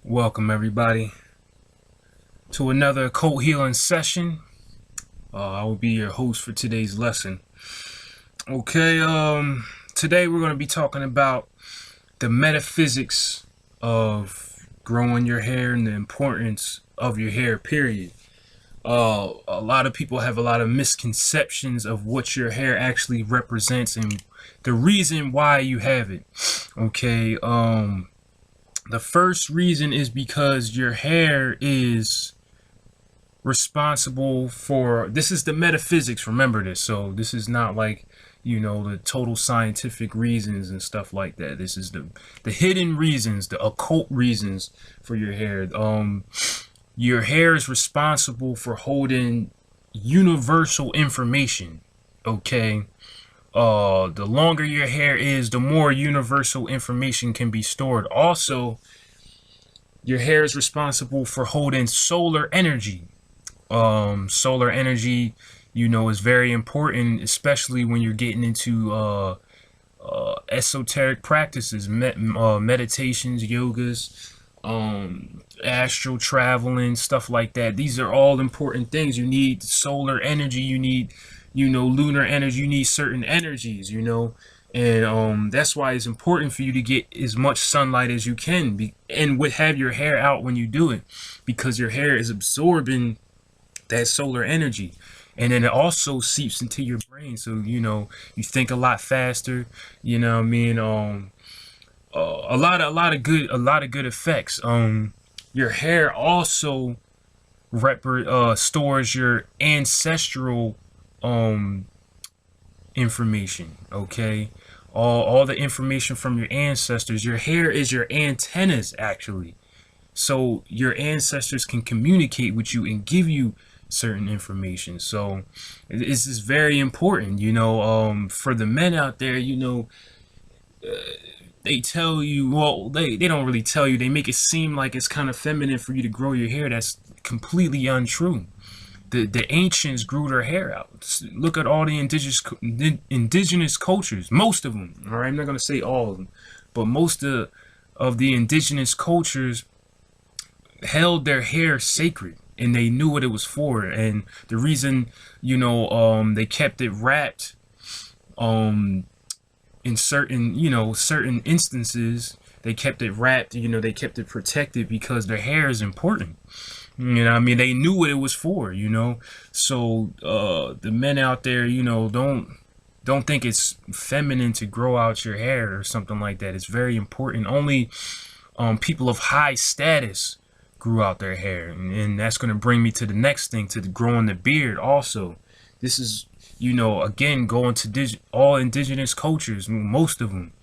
Welcome everybody to another occult healing session. I will be your host for today's lesson. Okay, today we're going to be talking about the metaphysics of growing your hair and the importance of your hair, period. A lot of people have a lot of misconceptions of what your hair actually represents and the reason why you have it. Okay, the first reason is because your hair is responsible for, this is the metaphysics, remember this. So this is not like, you know, the total scientific reasons and stuff like that. This is the hidden reasons, the occult reasons for your hair. Your hair is responsible for holding universal information, okay? The longer your hair is, the more universal information can be stored. Also, your hair is responsible for holding solar energy. Solar energy, you know, is very important, especially when you're getting into esoteric practices, meditations, yogas, astral traveling, stuff like that. These are all important things. You need solar energy, you need, you know, lunar energy, you need certain energies, you know, and that's why it's important for you to get as much sunlight as you can and would have your hair out when you do it, because your hair is absorbing that solar energy, and then it also seeps into your brain, so you know you think a lot faster, you know what I mean. A lot of good effects. Your hair also stores your ancestral information, okay? All the information from your ancestors. Your hair is your antennas, actually, so your ancestors can communicate with you and give you certain information. So this is very important, you know. For the men out there, you know, they tell you, well, they don't really tell you, they make it seem like it's kind of feminine for you to grow your hair. That's completely untrue. The ancients grew their hair out. Look at all the indigenous cultures, most of them. All right, I'm not going to say all of them, but most of the indigenous cultures held their hair sacred, and they knew what it was for. And the reason, you know, they kept it wrapped, in certain, you know, certain instances, they kept it wrapped, you know, they kept it protected because their hair is important. You know, I mean, they knew what it was for, you know. So the men out there, you know, don't think it's feminine to grow out your hair or something like that. It's very important. Only people of high status grew out their hair, and that's going to bring me to the next thing, to growing the beard. Also, this is, you know, again, going to all indigenous cultures, most of them,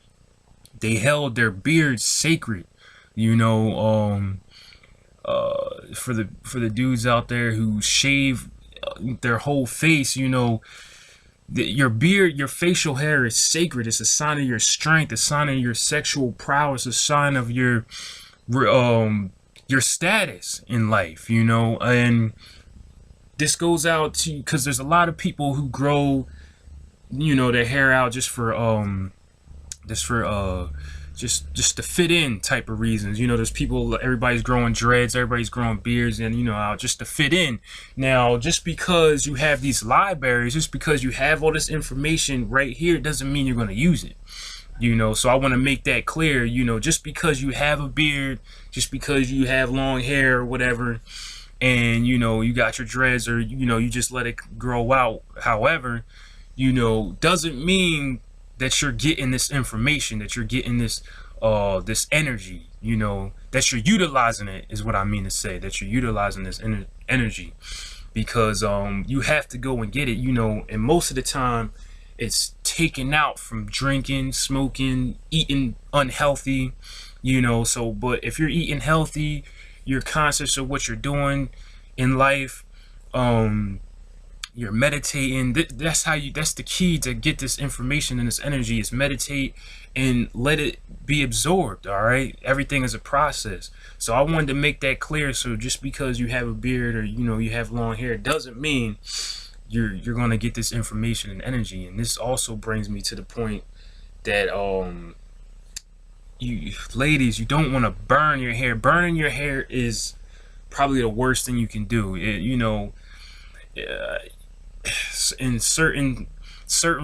they held their beards sacred, you know. For the dudes out there who shave their whole face, you know, your beard, your facial hair is sacred. It's a sign of your strength, a sign of your sexual prowess, a sign of your status in life, you know. And this goes out to, because there's a lot of people who grow, you know, their hair out just to fit in type of reasons. You know, there's people, everybody's growing dreads, everybody's growing beards, and, you know, out just to fit in. Now, just because you have these libraries, just because you have all this information right here, doesn't mean you're going to use it. You know, so I want to make that clear. You know, just because you have a beard, just because you have long hair or whatever, and, you know, you got your dreads, or, you know, you just let it grow out, however, you know, doesn't mean that you're getting this information, that you're getting this this energy, you know, that you're utilizing it, is what I mean to say, that you're utilizing this energy. because you have to go and get it, and most of the time it's taken out from drinking, smoking, eating unhealthy, so but if you're eating healthy, you're conscious of what you're doing in life, you're meditating. That's the key to get this information and this energy, is meditate and let it be absorbed. All right, everything is a process. So I wanted to make that clear. So just because you have a beard or you have long hair doesn't mean you're gonna get this information and energy. And this also brings me to the point that you ladies, you don't want to burn your hair. Burning your hair is probably the worst thing you can do. In certain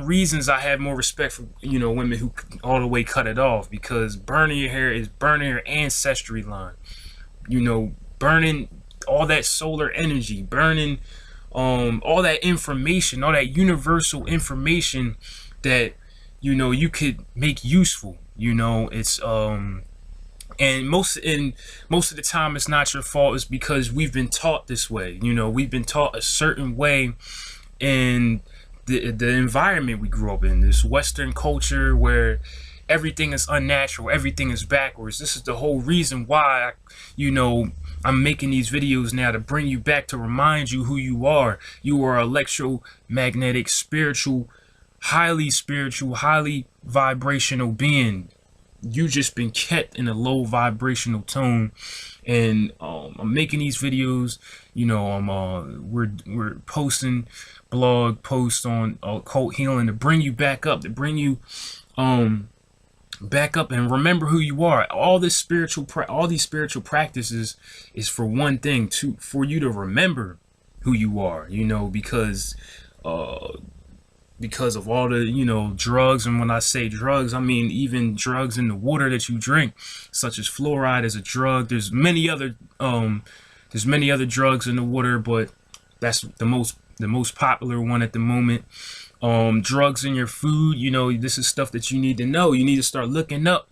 reasons, I have more respect for women who all the way cut it off, because burning your hair is burning your ancestry line, burning all that solar energy, burning all that information, all that universal information that you could make useful. It's and most of the time it's not your fault. It's because we've been taught this way. We've been taught a certain way in the environment we grew up in, this Western culture where everything is unnatural, everything is backwards. This is the whole reason why I'm making these videos now, to bring you back, to remind you who you are. You are electromagnetic, spiritual, highly vibrational being. You just been kept in a low vibrational tone, and I'm making these videos. We're posting blog posts on occult healing to bring you back up, back up and remember who you are. All these spiritual practices is for one thing, for you to remember who you are. Because of all the drugs, and when I say drugs, I mean even drugs in the water that you drink, such as fluoride is a drug. There's many other drugs in the water, but that's the most popular one at the moment. Drugs in your food, this is stuff that you need to know. You need to start looking up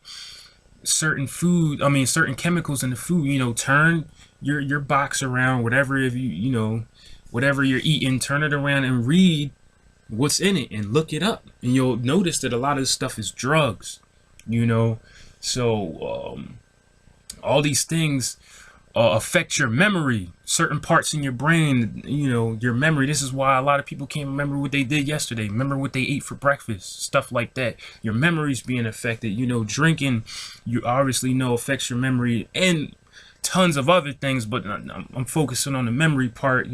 certain chemicals in the food. Turn your box around, whatever whatever you're eating, turn it around and read what's in it and look it up, and you'll notice that a lot of this stuff is drugs. So all these things affect your memory, certain parts in your brain, your memory. This is why a lot of people can't remember what they did yesterday, remember what they ate for breakfast, stuff like that. Your memory's being affected. Drinking, you obviously affects your memory, and tons of other things, but I'm focusing on the memory part.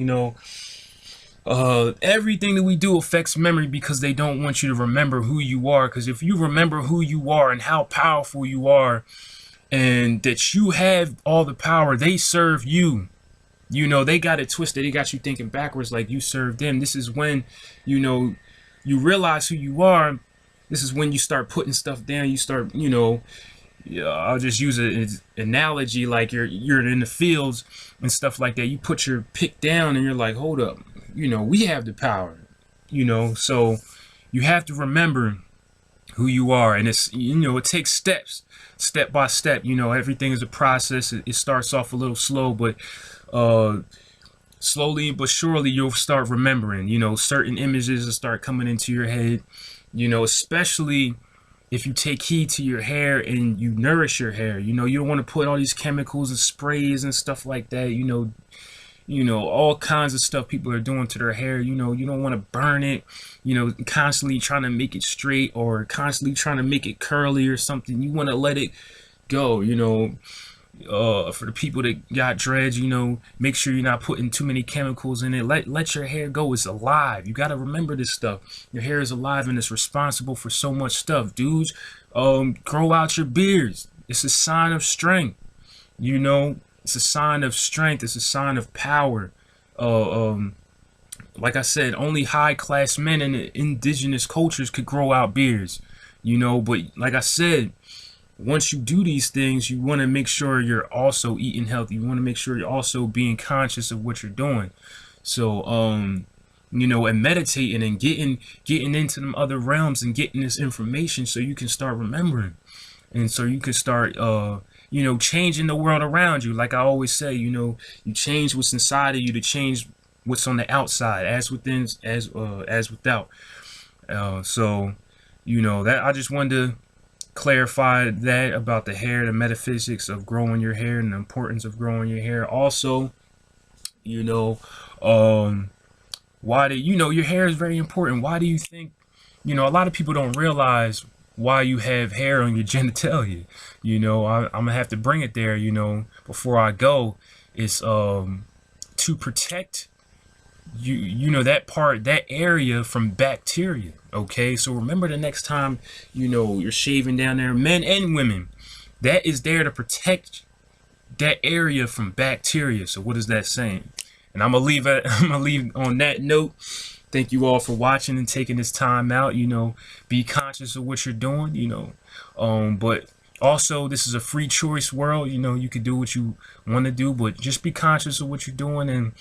Everything that we do affects memory, because they don't want you to remember who you are. Because if you remember who you are and how powerful you are, and that you have all the power, they serve you. They got it twisted. They got you thinking backwards, like you serve them. This is when you realize who you are. This is when you start putting stuff down. You start, I'll just use an analogy, like you're in the fields and stuff like that. You put your pick down and you're like, hold up, we have the power, so you have to remember who you are. And it's, it takes step by step. Everything is a process. It starts off a little slow, but slowly but surely you'll start remembering. Certain images will start coming into your head, especially if you take heed to your hair and you nourish your hair. You don't want to put all these chemicals and sprays and stuff like that. All kinds of stuff people are doing to their hair. You don't want to burn it, constantly trying to make it straight or constantly trying to make it curly or something. You want to let it go. For the people that got dreads, make sure you're not putting too many chemicals in it. Let your hair go. It's alive. You got to remember this stuff. Your hair is alive and it's responsible for so much stuff. Dudes, grow out your beards. It's a sign of strength. It's a sign of strength. It's a sign of power. Like I said, only high-class men in the indigenous cultures could grow out beards. But like I said, once you do these things, you want to make sure you're also eating healthy. You want to make sure you're also being conscious of what you're doing. So, and meditating and getting into them other realms and getting this information so you can start remembering. And so you can start, changing the world around you. Like I always say, you change what's inside of you to change what's on the outside, as within, as without. So, that I just wanted to clarify that about the hair, the metaphysics of growing your hair and the importance of growing your hair. Also, you know, um, why do your hair is very important? Why do you think, a lot of people don't realize why you have hair on your genitalia? I'm gonna have to bring it there, before I go. It's to protect that area from bacteria. Okay, so remember, the next time you're shaving down there, men and women, that is there to protect that area from bacteria. So what is that saying? And I'm gonna leave it. I'm gonna leave on that note. Thank you all for watching and taking this time out. Be conscious of what you're doing. But also, this is a free choice world. You can do what you want to do, but just be conscious of what you're doing. And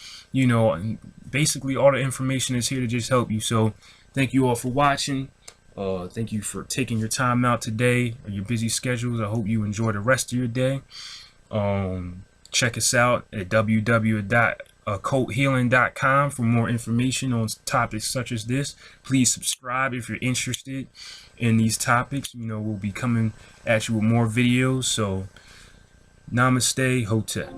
basically, all the information is here to just help you. So thank you all for watching. Thank you for taking your time out today, or your busy schedules. I hope you enjoy the rest of your day. Check us out at www.occulthealing.com for more information on topics such as this. Please subscribe if you're interested in these topics. We'll be coming at you with more videos. So, namaste, Hotep.